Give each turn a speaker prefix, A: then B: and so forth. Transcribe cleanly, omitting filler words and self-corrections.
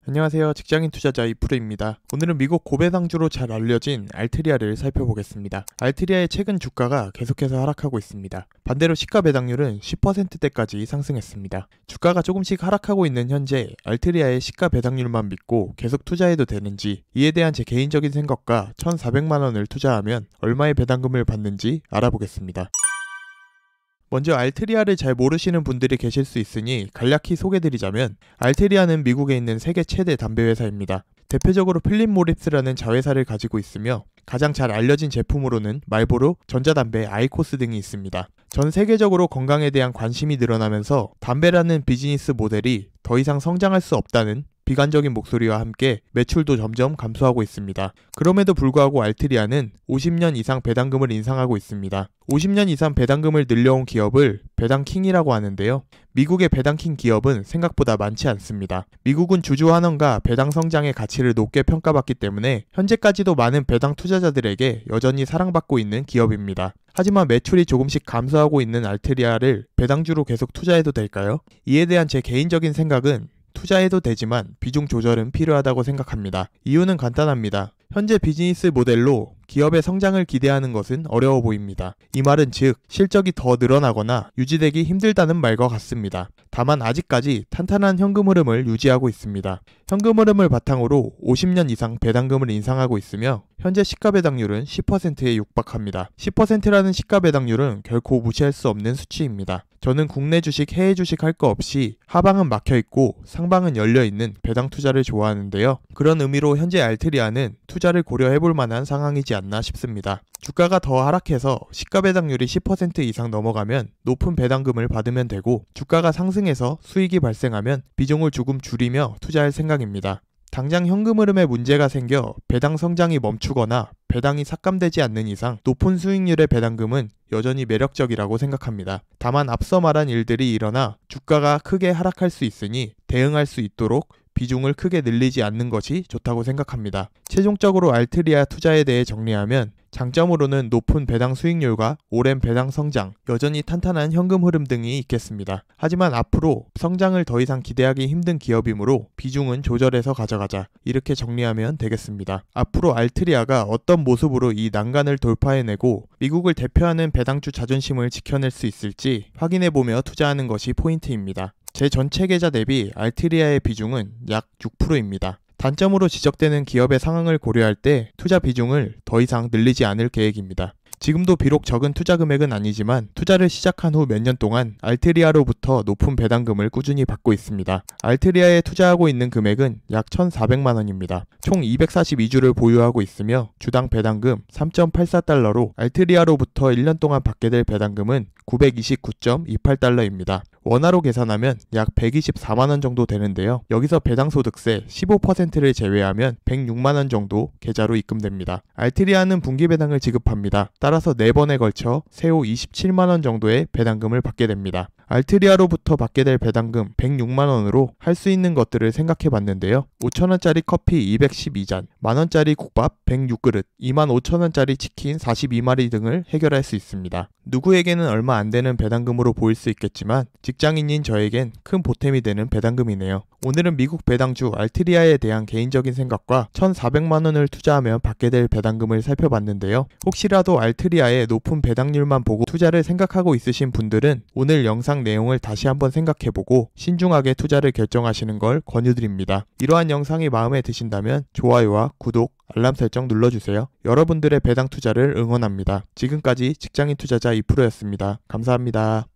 A: 안녕하세요. 직장인 투자자 이프로입니다. 오늘은 미국 고배당주로 잘 알려진 알트리아를 살펴보겠습니다. 알트리아의 최근 주가가 계속해서 하락하고 있습니다. 반대로 시가 배당률은 10%대까지 상승했습니다. 주가가 조금씩 하락하고 있는 현재 알트리아의 시가 배당률만 믿고 계속 투자해도 되는지, 이에 대한 제 개인적인 생각과 1,400만 원을 투자하면 얼마의 배당금을 받는지 알아보겠습니다. 먼저 알트리아를 잘 모르시는 분들이 계실 수 있으니 간략히 소개드리자면, 알트리아는 미국에 있는 세계 최대 담배 회사입니다. 대표적으로 필립 모리스라는 자회사를 가지고 있으며 가장 잘 알려진 제품으로는 말보로, 전자담배, 아이코스 등이 있습니다. 전 세계적으로 건강에 대한 관심이 늘어나면서 담배라는 비즈니스 모델이 더 이상 성장할 수 없다는 비관적인 목소리와 함께 매출도 점점 감소하고 있습니다. 그럼에도 불구하고 알트리아는 50년 이상 배당금을 인상하고 있습니다. 50년 이상 배당금을 늘려온 기업을 배당킹이라고 하는데요. 미국의 배당킹 기업은 생각보다 많지 않습니다. 미국은 주주 환원과 배당 성장의 가치를 높게 평가받기 때문에 현재까지도 많은 배당 투자자들에게 여전히 사랑받고 있는 기업입니다. 하지만 매출이 조금씩 감소하고 있는 알트리아를 배당주로 계속 투자해도 될까요? 이에 대한 제 개인적인 생각은 투자해도 되지만 비중 조절은 필요하다고 생각합니다. 이유는 간단합니다. 현재 비즈니스 모델로 기업의 성장을 기대하는 것은 어려워 보입니다. 이 말은 즉, 실적이 더 늘어나거나 유지되기 힘들다는 말과 같습니다. 다만 아직까지 탄탄한 현금 흐름을 유지하고 있습니다. 현금 흐름을 바탕으로 50년 이상 배당금을 인상하고 있으며 현재 시가 배당률은 10%에 육박합니다. 10%라는 시가 배당률은 결코 무시할 수 없는 수치입니다. 저는 국내 주식, 해외 주식 할 거 없이 하방은 막혀있고 상방은 열려있는 배당 투자를 좋아하는데요. 그런 의미로 현재 알트리아는 투자를 고려해볼 만한 상황이지 않나 싶습니다. 주가가 더 하락해서 시가 배당률이 10% 이상 넘어가면 높은 배당금을 받으면 되고, 주가가 상승해서 수익이 발생하면 비중을 조금 줄이며 투자할 생각입니다. 당장 현금 흐름에 문제가 생겨 배당 성장이 멈추거나 배당이 삭감되지 않는 이상 높은 수익률의 배당금은 여전히 매력적이라고 생각합니다. 다만 앞서 말한 일들이 일어나 주가가 크게 하락할 수 있으니 대응할 수 있도록 비중을 크게 늘리지 않는 것이 좋다고 생각합니다. 최종적으로 알트리아 투자에 대해 정리하면, 장점으로는 높은 배당 수익률과 오랜 배당 성장, 여전히 탄탄한 현금 흐름 등이 있겠습니다. 하지만 앞으로 성장을 더 이상 기대하기 힘든 기업이므로 비중은 조절해서 가져가자, 이렇게 정리하면 되겠습니다. 앞으로 알트리아가 어떤 모습으로 이 난간을 돌파해내고 미국을 대표하는 배당주 자존심을 지켜낼 수 있을지 확인해보며 투자하는 것이 포인트입니다. 제 전체 계좌 대비 알트리아의 비중은 약 6%입니다. 단점으로 지적되는 기업의 상황을 고려할 때 투자 비중을 더 이상 늘리지 않을 계획입니다. 지금도 비록 적은 투자 금액은 아니지만 투자를 시작한 후 몇 년 동안 알트리아로부터 높은 배당금을 꾸준히 받고 있습니다. 알트리아에 투자하고 있는 금액은 약 1,400만 원입니다. 총 242주를 보유하고 있으며 주당 배당금 3.84달러로 알트리아로부터 1년 동안 받게 될 배당금은 929.28달러입니다. 원화로 계산하면 약 124만원 정도 되는데요. 여기서 배당소득세 15%를 제외하면 106만원 정도 계좌로 입금됩니다. 알트리아는 분기 배당을 지급합니다. 따라서 4번에 걸쳐 세후 27만원 정도의 배당금을 받게 됩니다. 알트리아로부터 받게 될 배당금 106만원으로 할 수 있는 것들을 생각해 봤는데요. 5,000원짜리 커피 212잔, 만원짜리 국밥 106그릇, 25,000원짜리 치킨 42마리 등을 해결할 수 있습니다. 누구에게는 얼마 안 되는 배당금으로 보일 수 있겠지만 직장인인 저에겐 큰 보탬이 되는 배당금이네요. 오늘은 미국 배당주 알트리아에 대한 개인적인 생각과 1,400만원을 투자하면 받게 될 배당금을 살펴봤는데요. 혹시라도 알트리아의 높은 배당률만 보고 투자를 생각하고 있으신 분들은 오늘 영상 내용을 다시 한번 생각해보고 신중하게 투자를 결정하시는 걸 권유드립니다. 이러한 영상이 마음에 드신다면 좋아요와 구독, 알람 설정 눌러주세요. 여러분들의 배당 투자를 응원합니다. 지금까지 직장인 투자자 이프로였습니다. 감사합니다.